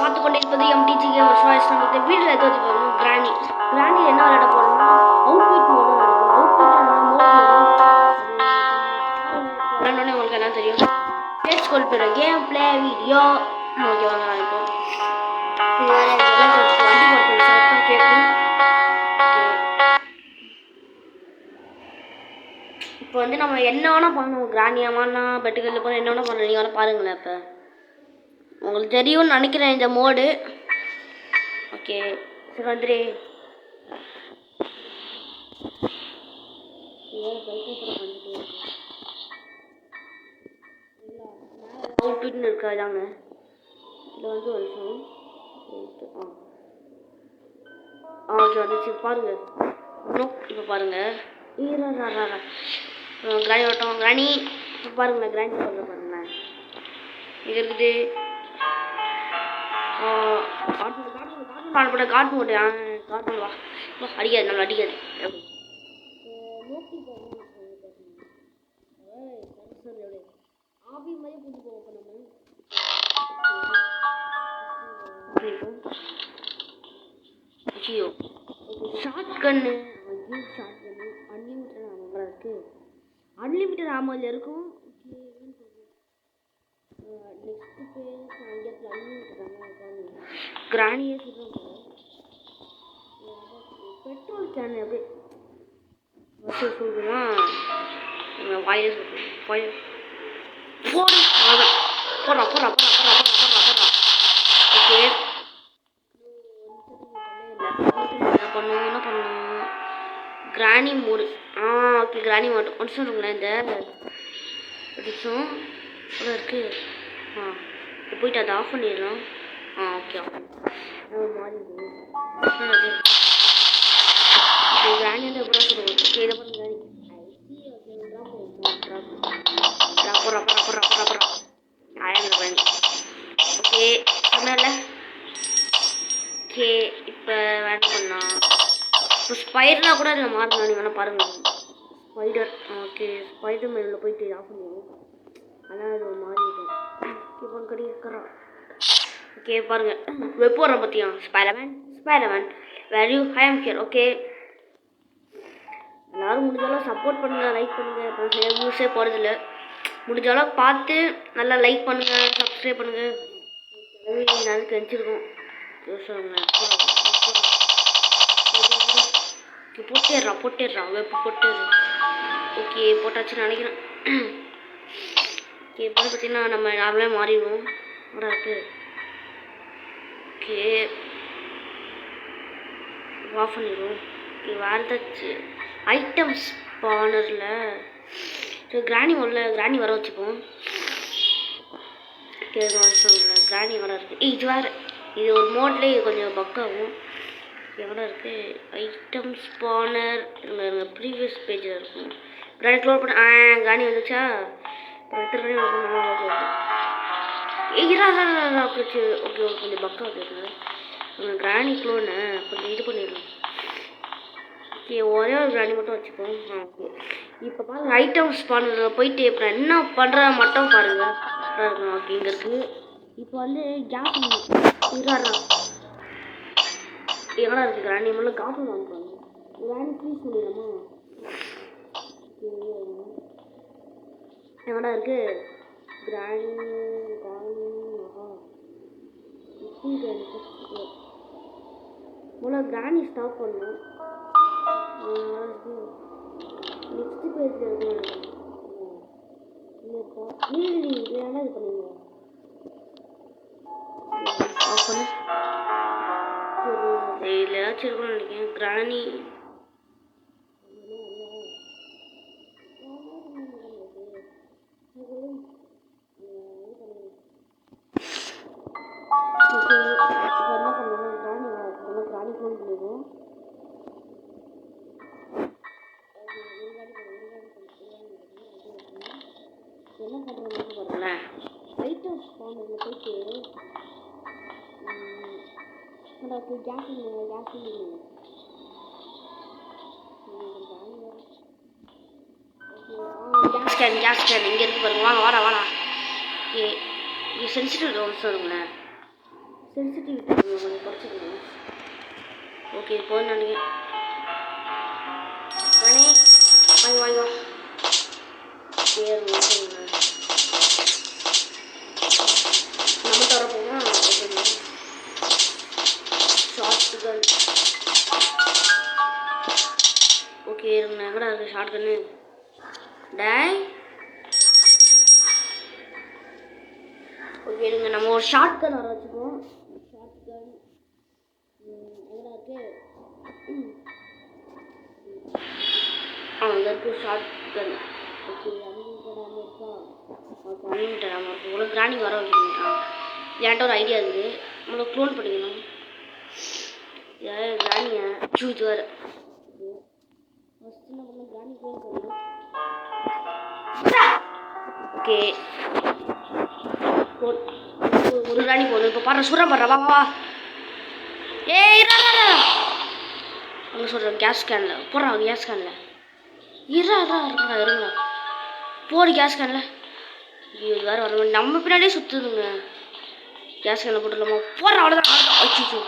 பார்த்து கொண்டு இருப்பது எம்டிஜி கேமர்ஸ் வாய்ஸ். நம்ம வீட்டில் எதாவது போகணும். கிராணி என்ன விளையாட போகிறோம்னா அவுட்ஃபிட் மோடு விளையாடுவோம். விளையாடணுன்னு உங்களுக்கு என்ன தெரியும். Let's go to game play video. Okay வாங்க இப்போ வண்டி போட்டு சாப்பிட்டா கேட்கும். இப்போ வந்து நம்ம என்ன வேணால் பண்ணணும். கிராணியமானா பெட்டுக்கல்ல போனால் என்ன வேணால் பண்ணணும். நீங்கள் வேணால் பாருங்களேன். இப்போ உங்களுக்கு தெரியும்னு நினைக்கிறேன் இந்த மோடு. ஓகே சரி வந்துடு. அவுட்ஃபிட்னு இருக்காதாங்க. இதில் வந்து ஒரு நிமிஷம். ஓகே வந்துச்சு பாருங்க. இன்னும் இப்போ பாருங்க. கிராணி ஓட்டம். கிராணி இப்போ பாருங்களேன். கிராணி சொல்ல பாருங்களேன். இங்கே இருக்குது கார்ட்டூன் கார்ட்டூன் போட்டேன். கார்ட்டூன் வா அடிக்காது. நம்ம அடிக்காது. ஆபி மாதிரி புது போவோம் நம்ம. ஜியோ ஷார்ட் கன்னு அன்லிமிட்டட் ஆமாம் இருக்கு. அன்லிமிட்டட் ஆமாம் இருக்கும். நெக்ஸ்ட் பேஜ் அங்கே அன்லிமிட்டட் ஆமாம். கிராணியே சொல்லுவாங்க. பெட்ரோல் கேன் எப்படி சொல்லுமா வாயில சொல்லுவோம். போடுறா ஓகே என்ன பண்ணணும். கிராணி மோடு. ஓகே கிராணி மோடு ஒன்று சொல்லுங்களேன். இந்த நிமிஷம் கூட இருக்கு. இப்போ போயிட்டு அதை ஆஃப் பண்ணிடலாம். ஓகே ஆஃப் மாறி கிராணி வந்து எப்படா சொல்லுவோம். ஓகே இதை பண்ண கிராணி ஓகே சொன்னல. ஓகே இப்போ வேண்டாம் பண்ணலாம். இப்போ ஸ்பைடர்லாம் கூட அதில் மாறணும். நீங்கள் வேணால் பாருங்கள். ஸ்பைடர் ஓகே ஸ்பைடர் மேலில் போயிட்டு ஆஃப் பண்ணுவோம். ஆனால் அது ஒரு மாதிரி இருக்கும். இப்போ கடி இருக்கிறோம். ஓகே பாருங்கள் வெப் வர பார்த்தியா. ஸ்பைடர்மேன் வேல்யூ ஐ ஆம் ஹியர். ஓகே எல்லோரும் முடிஞ்சாலும் சப்போர்ட் பண்ணுங்கள். லைக் பண்ணுங்கள். இப்போ சரியாக வியூஸே போகிறதில்ல. முடிஞ்சாலும் பார்த்து நல்லா லைக் பண்ணுங்கள். சப்ஸ்கிரைப் பண்ணுங்கள். நாளைக்கு கழிச்சிருக்கோம். போட்டுடுறான் வெப்பு போட்டுடுறான். ஓகே போட்டாச்சுன்னு நினைக்கிறேன். ஓகே இப்போ பார்த்தீங்கன்னா நம்ம நார்மலாக மாறிடுவோம். இருக்கு ஓகே ஆஃப் பண்ணிடுவோம். ஓகே வேறு ஏதாச்சும் ஐட்டம்ஸ் ஸ்பானரில் கிராணி கிராணி வர வச்சுப்போம். ஓகே சொல்லுங்கள் கிராணி வர இருக்குது. இது வேறு இது ஒரு மோட்லேயே கொஞ்சம் பக்காகும். எவ்வளோ இருக்குது ஐட்டம் ஸ்பானர் ப்ரீவியஸ் பேஜில் இருக்கும். கிராணி க்ளோட் பண்ண கிராணி வந்துச்சா. எத்தனை ஓகே ஓகே கொஞ்சம் பக்கா இருக்குங்க. கிராணி க்ளோன்னு கொஞ்சம் இது பண்ணிடலாம். ஓகே ஒரே ஒரு கிராணி மட்டும் வச்சுப்போம். ஓகே இப்போ பாருங்கள் ஐட்டம் ஸ்பானரில் போயிட்டு இப்போ என்ன பண்ணுற மட்டும் பாருங்கள். ஓகே இங்கே இருக்குது. இப்போ வந்து கேஸ் இறாடுறான். எவ்வளோ இருக்குது கிராணி மட்டும் காசு வாங்கிப்பாங்க. கிராணி ப்ளீஸ் பண்ணிடலாமா. எவ்வளோ இருக்குது கிராணி இவ்வளோ கிராணி ஸ்டாப் பண்ணணும். நெக்ஸ்ட் பேஜில் இருக்கணும். இல்லைன்னா இது பண்ணுங்க ஆஃப் பண்ணு. இதில் ஏதாச்சும் இருக்கணும்னு நினைக்கிறேன். கிராணி கிராணி ஃபோன் பண்ணிடுவோம். என்ன பண்ணுறோம் பாருங்களேன். ஐட்டம் ஸ்பானரில் போயிட்டு கேஸ் கேன் இங்கே இருக்கு பாருங்க. வாடா ஓகே இது சென்சிட்டிவ் சொல்லுங்களேன். சென்சிட்டிவிட்டி கொஞ்சம் குறைச்சிக்கணும். ஓகே போன்னு நினைக்கிறேன். நானே வாங்கி வா பேர் நம்ம தரப்போனா ஷார்ட் கன். ஓகே இருங்க எங்கடா இருக்குது ஷார்ட் கன்னு டேய். ஓகே இருங்க நம்ம ஒரு ஷார்ட் கன் வர வச்சுப்போம். ஷார்ட் கன் எங்கடா இருக்கு? அங்கே இருக்குது ஷார்ட் கன். ஓகே அன்லிமிட்டடாமல் இருக்கா? ஓகே அன்லிமிட்டடாமல் இருக்கும். உங்களுக்கு கிராண்டிங் வர வைக்கிறீங்களா? என்கிட்ட ஒரு ஐடியா இருக்குது. நம்மளை க்ளோன் பண்ணிக்கணும். கிராண்டிங்க இது வேறு ஃபஸ்ட்டு நம்ம கிராண்டி க்ளோன் பண்ணிக்கணும். ஓகே ஒரு கிராணி போதும். இப்போ பாடுற சுடுற பாடுற வா வா. ஏய் அங்கே சொல்கிறேன் கேஸ் கேனில் போடுறான். கேஸ் கேனில் இருங்களா போடு கேஸ் கேனில். இது வேறு வர நம்ம பின்னாடியே சுற்றுதுங்க. கேஸ் கேனில் போட்டுடலாமா? போடுற அவ்வளோதான். வச்சுச்சோ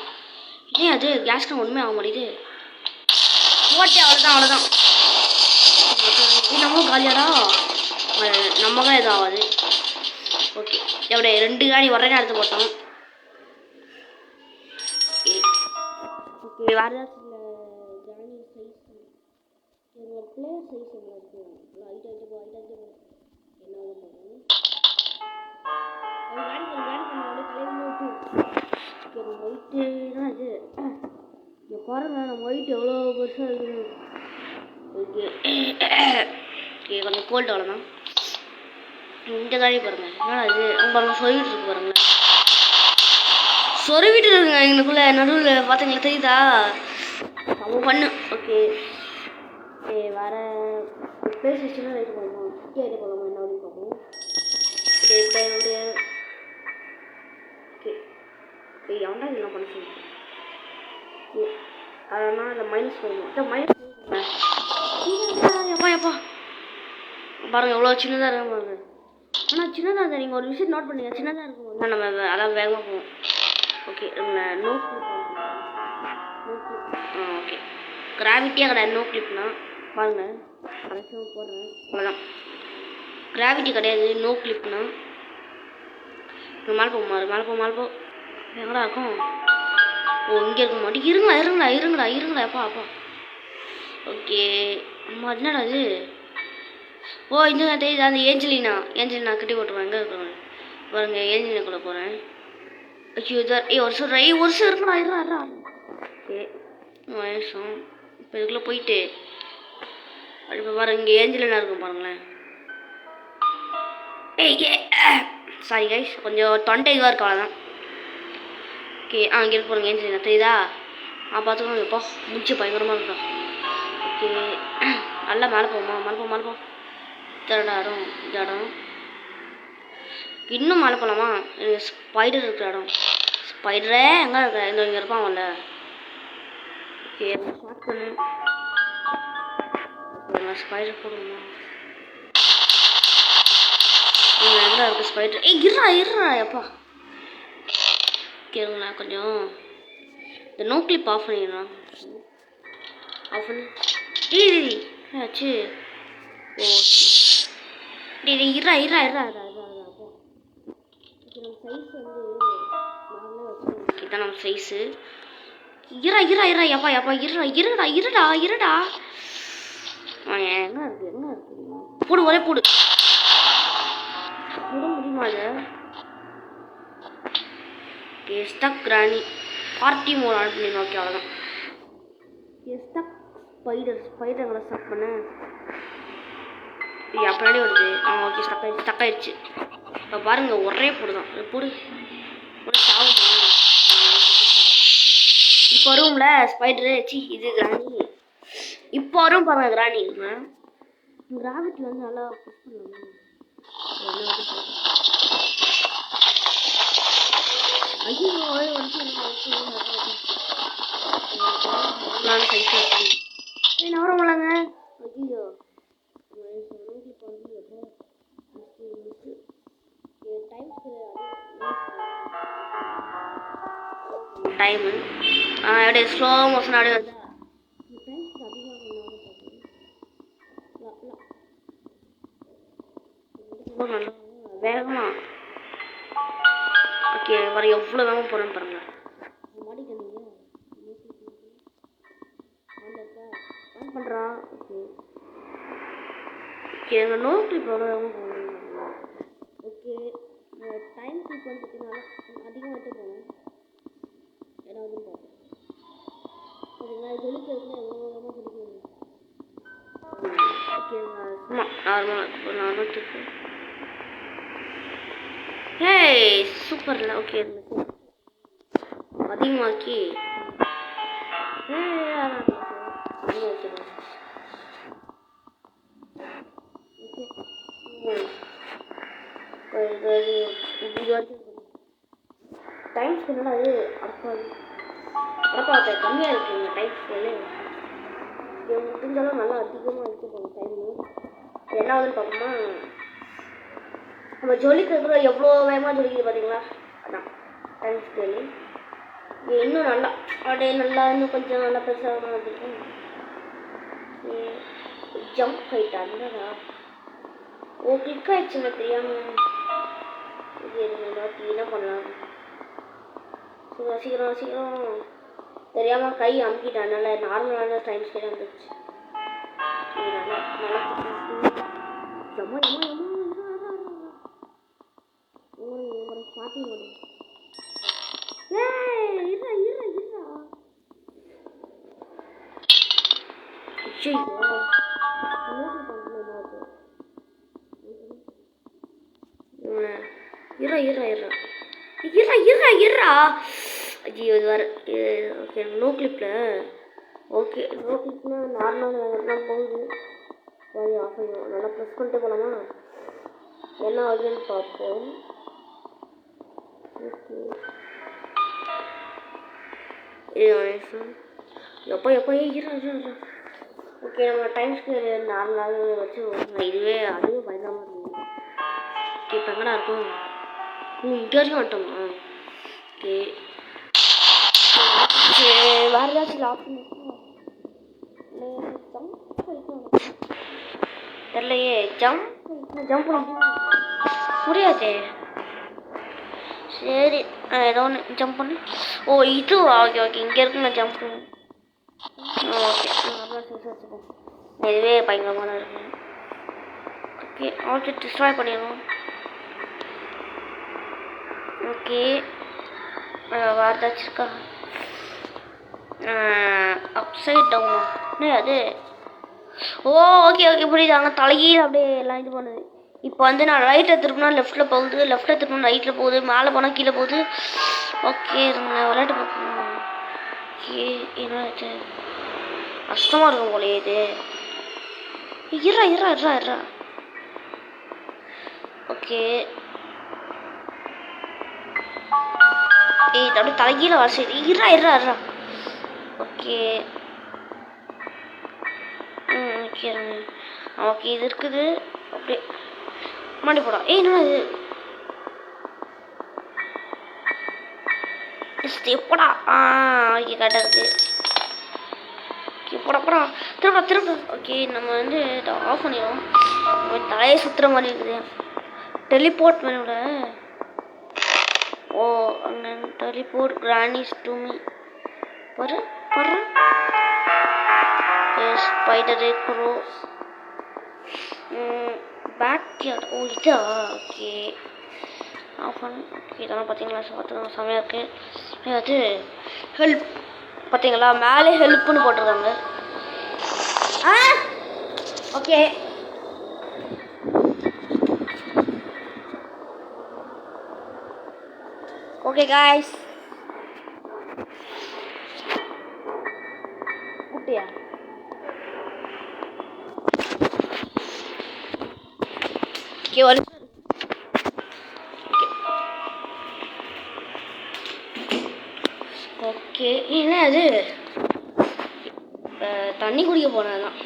ஏன் அது கேஸ் கேன் ஒன்றுமே ஆக மாட்டேது. போட்டே அவ்வளோதான். நம்மளும் காலியாடா நம்மதான் எதுவும் ஆகாது. ஓகே எப்படியே 2 காணி ஒரே நேரத்தை போட்டோம். ஓகே வேறு ஏதாச்சும் கிராணி சைஸ் ஒரு பிளேயர் சைஸ் எவ்வளோ இருக்குது? ஹைட்டாக என்ன பண்ணுவோம்? ஒயிட்டு தான் இது. இங்கே பாருங்க நம்ம ஒயிட் எவ்வளோ பெருசாக இருக்குது. ஓகே ஓகே கொஞ்சம் கோல்டு அவ்வளோதான். இந்த காணி பாருங்கள் என்னடா இது அவங்க பாருங்க சொருவிட்டு இருக்கு பாருங்களேன். சொருவிட்டு இருக்குங்க எங்களுக்குள்ள நடுவில் பார்த்தீங்களா தெரியுதா? நம்ம பண்ணு. ஓகே வேறு பிளேஸ் வச்சுன்னா ரைட்டு போகணும். குட்டி ஐடியா போகலாமா என்ன அப்படின்னு பார்ப்போம். ஓகே ஓகே எவன்டா இதெல்லாம் பண்ண சொல்லிட்டு அதனால் இந்த மைனஸ் போகணும். மைனஸ் எப்பா பாருங்கள் எவ்வளோ சின்னதாக இருக்க பாருங்க. ஆனால் சின்னதாக இருந்தால் நீங்கள் ஒரு விஷயம் நோட் பண்ணுங்க. சின்னதாக இருக்கும் நம்ம அதான் வேகமாக போவோம். Okay no clip. ஓகே கிராவிட்டியாக கிடையாது நோ கிளிப்னா பாருங்கள் கரெக்டாக போடுறேன் அவ்வளோதான். கிராவிட்டி கிடையாது நோ கிளிப்னா. மேலே போ எங்கடா இருக்கும்? ஓ இங்கே இருக்க மாட்டேன். இருங்களா அப்பா. ஓகே அம்மா என்னடா அது? ஓ இந்த தெரியுது அந்த ஏஞ்சலினா கட்டி போட்டுருவேன். எங்கே இருக்கிறவங்க பாருங்க ஏஞ்சலினா கூட போகிறேன். ஒரு வருஷம் இருக்கா ஓகே வயசும் இப்போ இதுக்குள்ளே போயிட்டு இப்போ பாருங்க இங்கே ஏஞ்சலினா இருக்கும் பாருங்களேன். சாரி கைஸ் கொஞ்சம் தொண்டை இதுவாக இருக்கு அவ்வளோதான். ஓகே இங்கே இருக்க போகிறேங்க ஏஞ்சலினா தெரியுதா? பார்த்துக்கோங்க எப்போ முடிச்சு பயங்கரமாக இருக்கா. ஓகே நல்லா மேலே போவோம். இடம் இந்த இடம் இன்னும் மேலே போகலாமா? ஸ்பைடர் இருக்கிற இடம். ஸ்பைடரே எங்கே இருக்க? இங்கே இருப்பான் அவன்ல. ஓகே ஸ்டார்ட் பண்ணு. ஸ்பைடர் போடுமா? எங்கே இருக்கு ஸ்பைடர்? இருறா எப்பா. கேளுங்களா கொஞ்சம் இந்த நோ கிளிப் ஆஃப் பண்ணிடலாம். ஆஃப் பண்ணு. ஆச்சு. ஓ இருறா சைஸ் வந்து இதான் நம்ம சைஸு. இருடா எப்பா இருடா எங்கே இருக்கு போடு ஒரே போடு முடியுமா அது? ஸ்டக் கிராணி பார்ட்டி மோட் ஆன் பண்ணிடணும். ஓகே அவ்வளோதான். ஸ்டக் ஸ்பைடர்களை ஸ்டக் பண்ண பின்னாடி வருது. ஓகே ஸ்டக் ஆயிடுச்சு. இப்போ பாருங்கள் ஒரே போடுதான் போடு சாவுமா. இப்போ வரும்ல ஸ்பைடரு இது கிராணி. இப்போ வரும் பாருங்க கிராணி. கிராவிட்டில் வந்து நல்லா புஷ் பண்ணலாம். ஐயோ நான் சைஸ் நவரமில்லங்க. ஐயோ டைம்ஸ் டைமு அப்படியே ஸ்லோ மோஷன் அப்படியே வந்து நல்லா வேகமா. ஓகே வர எவ்வளோ வேகமாக போகிறேன்னு பாருங்க. மாட்டிக்கிட்டீங்க பண்ணுறான். ஓகே ஓகே எங்கள் நோ கிளிப் எவ்வளோ வேகமாக போகணும். ஓகே டைம் கிளிப் வந்து பார்த்தீங்கன்னா அதிகமாக வச்சு போகணும். ஏதாவது பார்ப்போம். சரிங்களா ஜொலிக்கிறதுல எவ்வளோ வேகமாக ஜொலிக்கிறது. ஓகே சும்மா நார்மலாக கிளிப்பு. ஹே சூப்பர்ல. ஓகே அதிகமாக்கி டைம் ஸ்பெண்ட் அது அப்பா கம்மியாக இருக்குங்க. டைம் ஸ்பெண்டு முடிஞ்சாலும் நல்லா அதிகமாக வச்சுக்கோங்க டைமு. என்ன ஆகுதுன்னு பார்ப்போமா. நம்ம ஜொலிக்கிறதுல எவ்வளோ வேகமாக ஜொலிக்குது பார்த்தீங்களா. அதான் டைம் ஸ்பெண்டு இன்னும் நல்லா அப்படியே நல்லா இன்னும் கொஞ்சம் நல்லா பெருசாக இருக்கும். ஜம்ப் ஹைட் அந்ததா ஓ கிளிக் ஆயிடுச்சுங்க தெரியாமல். இது என்ன பண்ணலாம். சீக்கிரம் சீக்கிரம் தெரியாமல் கை அமுக்கிட்டேன். அதனால நார்மலான டைம் ஸ்பெண்ட் வந்துடுச்சு. நல்லா நல்லா ஜம்மா ஜம்மா பாட்டி முடியும். ஐயோ இது வர. ஓகே நோ கிளிப்பில். ஓகே நோ கிளிப்னா நார்மலாக போகுது. சரி ஆஃப் பண்ணுவோம். நல்லா ப்ரெஸ் பண்ணிட்டு போகலாமா. என்ன ஆகுதுன்னு பார்ப்போம். ஓகே எப்போ ஓகே நம்ம டைம்ஸ்க்கு நார்மலாக வச்சு இதுவே அதுவே பயங்கரமாக இருக்கும். ஓகே இப்போ எங்கடா இருக்கும். இங்கே வரைக்கும் வந்துட்டோமா. ஓகே வேறு ஏதாச்சும் ஆப்ஷன் தெரியலையே. ஜம்ப் முடியாதே. சரி ஏதோ ஒன்று ஜம்ப் பண்ணு. ஓ இதுவா. ஓகே ஓகே இங்கே இருக்குங்க ஜம்ப். ஓகே வச்சுப்போம். இதுவே பயங்கரமான இருக்கு. ஓகே ஆப்ஜெக்ட் டிஸ்ட்ராய் பண்ணிடுவோம். ஓகே வேறு ஏதாச்சும் இருக்கா. அப்சைட் டவுன் அது. ஓ ஓகே ஓகே புரியுது. அங்கே தலைகீழ் அப்படியே எல்லாம் இது பண்ணுது. இப்போ வந்து நான் ரைட்டில் திருப்பினா லெஃப்ட்டில் போகுது. லெஃப்ட்டில் திருப்பினா ரைட்டில் போகுது. மேலே போனால் கீழே போகுது. ஓகே விளையாட்டு பார்க்கணும். ஓகே என்ன கஷ்டமாக இருக்கும் போலே இது. இரா ஓகே இது அப்படியே தலைகீழ வர சரி. இரா ஓகே ஓகே ஓகே இது இருக்குது. அப்படியே மாடி போடா. என்னடா இது எப்படா. ஓகே கரெக்டாக இருக்குது. ஓகே போடா திரும்ப. ஓகே நம்ம வந்து இதை ஆஃப் பண்ணிடுவோம். தலையை சுற்றுற மாதிரி இருக்குது. டெலிபோர்ட் மேனோட. ஓ அங்கே டெலிபோர்ட் கிரானிஸ் டு மீ பாரு ஸ்பைடரு க்ரோ பேக்யார்ட். ஓ இதா. ஓகே ஆஃப் பண்ணு. ஓகே இதெல்லாம் பார்த்தீங்களா பார்த்துக்கோங்க செம்மையாக இருக்குது. அது ஹெல்ப் பார்த்தீங்களா மேலே ஹெல்ப்னு போட்டிருக்காங்க. ஓகே ஓகே காய்ஸ் குட்டியா ஓகே ஒரு ஓகே என்ன அது தண்ணி குடிக்க போனதுதான்.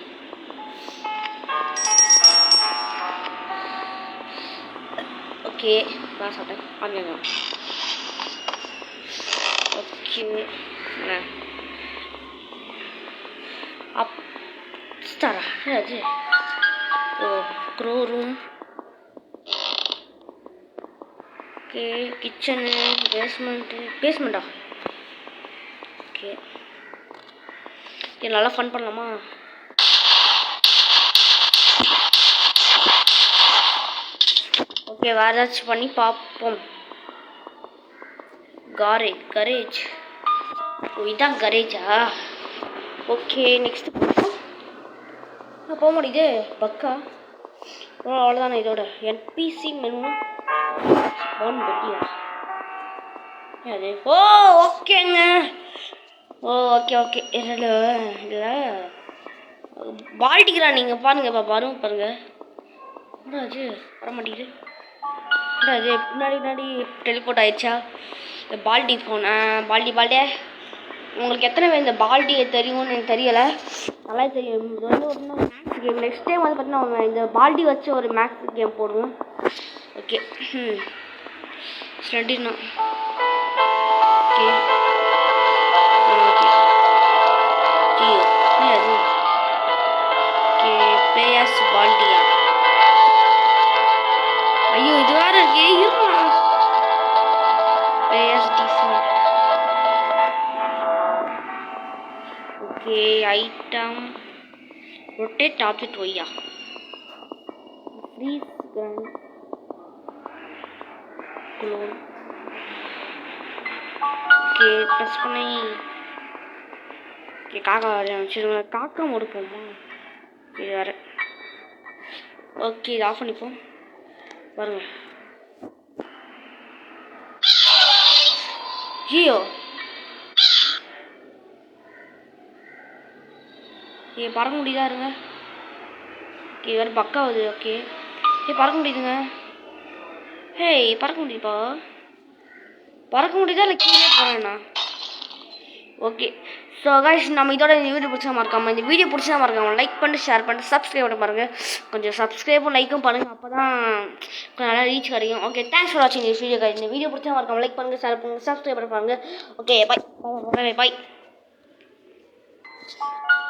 ஓகே நான் சாப்பிட்டேன். ஓகே ஓகே அப் ஸ்டாரா அது ஓ க்ரோ ரூம் ஓகே கிச்சனு பேஸ்மெண்ட்டா ஓகே நல்லா ஃபன் பண்ணலாமா ஓகே வேறு ஏதாச்சும் பண்ணி பார்ப்போம் கரேஜ் இதான் கரேஜா ஓகே நெக்ஸ்ட் போக முடியுது பக்கா அவ்வளோதானே இதோட என்பிசி மெனு ஒன் பெட்டியா அது ஓ ஓகேங்க ஓ ஓகே இதில் பால்டிக்கிறா நீங்கள் பாருங்கப்பா பாருங்க அது வர மாட்டேங்குது அது பின்னாடி டெலிபோர்ட் ஆயிடுச்சா இந்த பால்டி ஃபோன் பால்டியே உங்களுக்கு எத்தனை பேர் இந்த பால்டியை தெரியும்னு எனக்கு தெரியலை நல்லா தெரியும் இது வந்து ஒரு மேக்ஸ் கேம் நெக்ஸ்ட் டைம் வந்து பார்த்தீங்கன்னா இந்த பால்டி வச்சு ஒரு மேக்ஸ் கேம் போடுவோம் ஓகே ஸ்டடினா ஓகே அது ஓகே பிளேயர்ஸ் பால்டியா ஐயோ இது வேறு இருக்கே players default okay item rotate object ஒய்யா freeze gun clone okay press பண்ணி ஓகே காக்கா வரையா காக்கா முடிப்போமா இது வேறு ஓகே இது ஆஃப் பண்ணிப்போம் பாருங்க ஜியோ பறக்க முடியுதா இருங்க ஓகே வேறு பக்காவுது ஓகே பறக்க முடியுதுங்க பறக்க முடியுப்பா பறக்க முடியுதா இல்லை கீழே போகிறேண்ணா ஓகே ஸோ கைஸ் நம்ம இதோட இந்த வீடியோ பிடிச்சா மறக்காம லைக் பண்ணிட்டு ஷேர் பண்ணிட்டு சப்ஸ்கிரைப் பண்ண பாருங்கள் கொஞ்சம் சப்ஸ்கிரைபும் லைக்கும் பண்ணுங்கள் அப்போ தான் கொஞ்சம் நல்லா ரீச் கிடைக்கும் ஓகே தேங்க்ஸ் ஃபார் வாட்சிங் திஸ் வீடியோ கைஸ் இந்த வீடியோ பிடிச்சா மறக்காம லைக் பண்ணுங்கள் ஷேர் பண்ணுங்கள் சப்ஸ்கிரைப் பண்ண பாருங்கள் ஓகே பை